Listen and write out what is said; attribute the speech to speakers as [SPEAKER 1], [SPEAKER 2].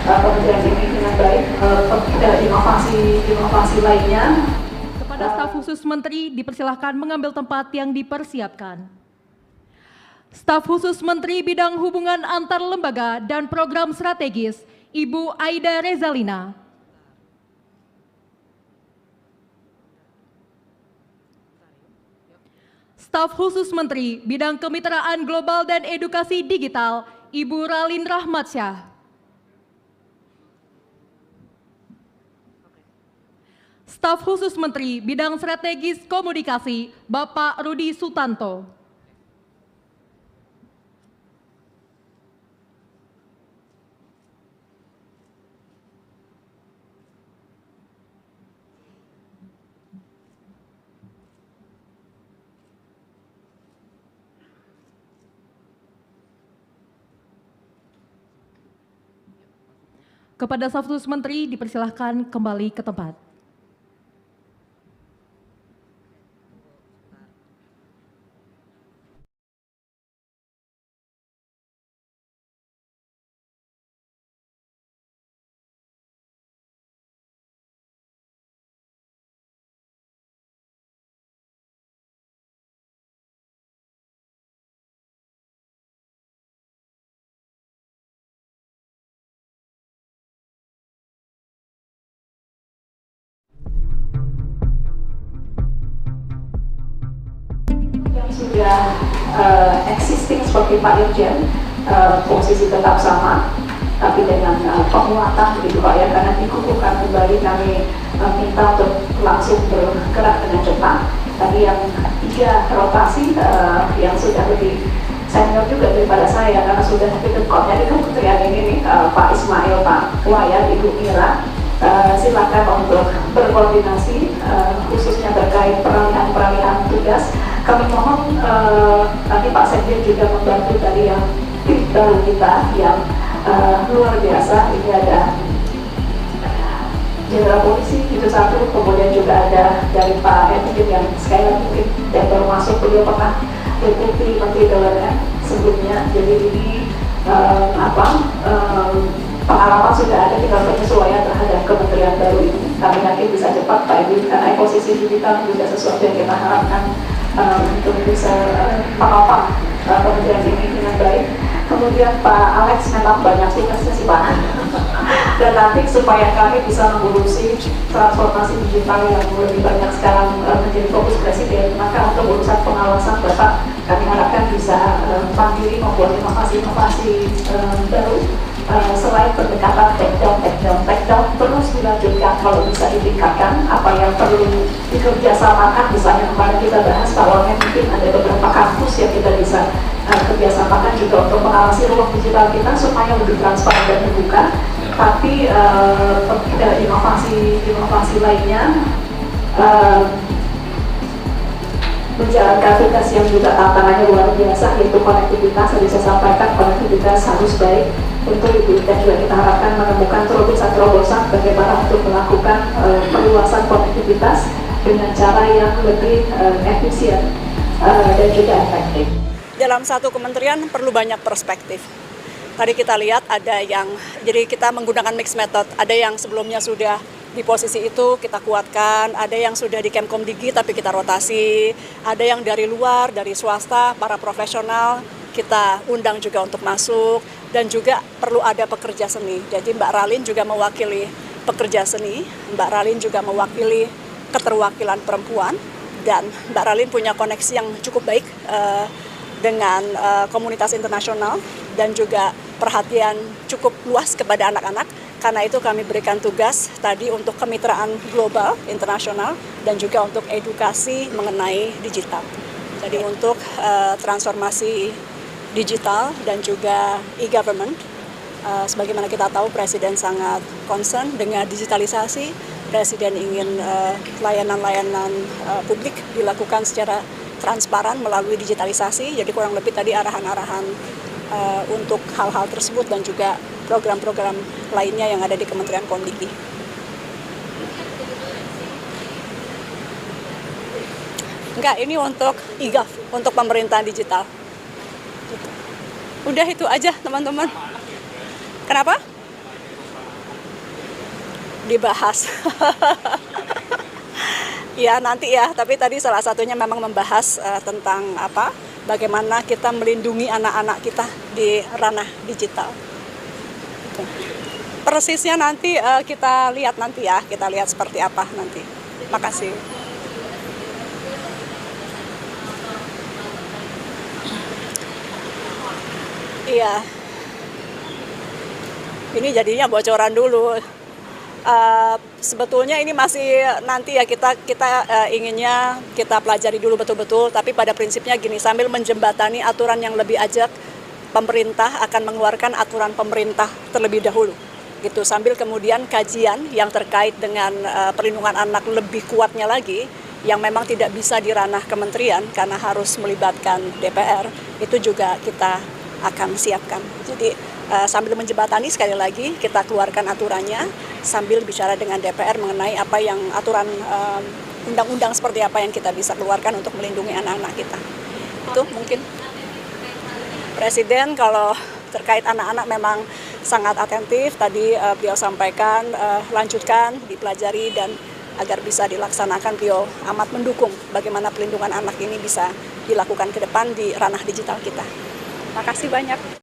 [SPEAKER 1] Kementerian ini dengan baik. Inovasi lainnya.
[SPEAKER 2] Kepada staf khusus Menteri dipersilahkan mengambil tempat yang dipersiapkan. Staf khusus Menteri Bidang Hubungan Antar Lembaga dan Program Strategis, Ibu Aida Rezalina. Staf khusus Menteri Bidang Kemitraan Global dan Edukasi Digital, Ibu Ralin Rahmatsyah. Staf khusus Menteri Bidang Strategis Komunikasi, Bapak Rudi Sutanto. Kepada staf khusus Menteri dipersilahkan kembali ke tempat.
[SPEAKER 1] Sudah existing seperti Pak Irjen, posisi tetap sama, tapi dengan penguatan begitu Pak ya, karena dikukuhkan kembali kami minta untuk langsung bergerak dengan cepat. Tadi yang 3 rotasi yang sudah lebih senior juga daripada saya karena sudah ditetkotnya di kementerian ini nih, Pak Ismail, Pak Wayan, Ibu Mira. Silakan untuk berkoordinasi khususnya terkait peralihan tugas. Kami mohon nanti Pak Sekjen juga membantu dari yang tim baru kita yang luar biasa. Ini ada Jenderal Polisi itu 1, kemudian juga ada dari Pak Edwin yang sekali lagi mungkin yang baru masuk, beliau pernah Deputi Menteri BUMN sebelumnya. Jadi ini pengalaman sudah ada, tinggal penyesuaian terhadap kementerian baru ini. Kami yakin bisa cepat Pak Edwin, karena ekosisi digital juga sesuatu yang kita harapkan untuk bisa menopang kementerian ini dengan baik. Kemudian Pak Alex memang banyak tugasnya sih Pak. Dan nanti supaya kami bisa mengurusi transformasi digital yang lebih banyak sekarang menjadi fokus Presiden, maka untuk urusan pengawasan Bapak kami harapkan bisa mandiri membuat inovasi-inovasi baru. Selain pendekatan take-down terus dilanjutkan, kalau bisa ditingkatkan apa yang perlu dikerjasamakan. Misalnya kemarin kita bahas bahwa mungkin ada beberapa kampus yang kita bisa kerjasamakan juga untuk mengawasi ruang digital kita supaya lebih transparan dan terbuka. Tapi inovasi lainnya menjalankan tugas yang juga tantangannya luar biasa, yaitu konektivitas. Tadi saya sampaikan konektivitas harus baik. Untuk itu dan juga kita harapkan menemukan terobosan bagaimana untuk melakukan perluasan konektivitas dengan cara yang lebih efisien dan juga efektif.
[SPEAKER 3] Dalam satu kementerian perlu banyak perspektif. Tadi kita lihat ada yang, jadi kita menggunakan mix method, ada yang sebelumnya sudah di posisi itu kita kuatkan, ada yang sudah di Kemkom Digi tapi kita rotasi, ada yang dari luar, dari swasta, para profesional, kita undang juga untuk masuk, dan juga perlu ada pekerja seni. Jadi Mbak Ralin juga mewakili pekerja seni, Mbak Ralin juga mewakili keterwakilan perempuan, dan Mbak Ralin punya koneksi yang cukup baik dengan komunitas internasional dan juga perhatian cukup luas kepada anak-anak. Karena itu kami berikan tugas tadi untuk kemitraan global, internasional, dan juga untuk edukasi mengenai digital. Jadi untuk transformasi digital dan juga e-government, sebagaimana kita tahu Presiden sangat concern dengan digitalisasi. Presiden ingin layanan-layanan publik dilakukan secara transparan melalui digitalisasi. Jadi kurang lebih tadi arahan-arahan untuk hal-hal tersebut dan juga program-program lainnya yang ada di Kementerian Kondiki. Enggak, ini untuk e-gov, untuk pemerintahan digital. Udah itu aja teman-teman. Kenapa? dibahas. Ya nanti ya, tapi tadi salah satunya memang membahas tentang bagaimana kita melindungi anak-anak kita di ranah digital. Persisnya nanti kita lihat nanti ya, kita lihat seperti apa nanti. Makasih. Iya. Ini jadinya bocoran dulu. Sebetulnya ini masih nanti ya kita inginnya kita pelajari dulu betul-betul, tapi pada prinsipnya gini, sambil menjembatani aturan yang lebih ajak, pemerintah akan mengeluarkan aturan pemerintah terlebih dahulu gitu, sambil kemudian kajian yang terkait dengan perlindungan anak lebih kuatnya lagi yang memang tidak bisa di ranah kementerian karena harus melibatkan DPR, itu juga kita akan siapkan. Jadi sambil menjembatani, sekali lagi kita keluarkan aturannya sambil bicara dengan DPR mengenai apa yang aturan undang-undang seperti apa yang kita bisa keluarkan untuk melindungi anak-anak kita. Itu mungkin Presiden kalau terkait anak-anak memang sangat atentif. Tadi beliau sampaikan, lanjutkan, dipelajari, dan agar bisa dilaksanakan, beliau amat mendukung bagaimana pelindungan anak ini bisa dilakukan ke depan di ranah digital kita. Terima kasih banyak.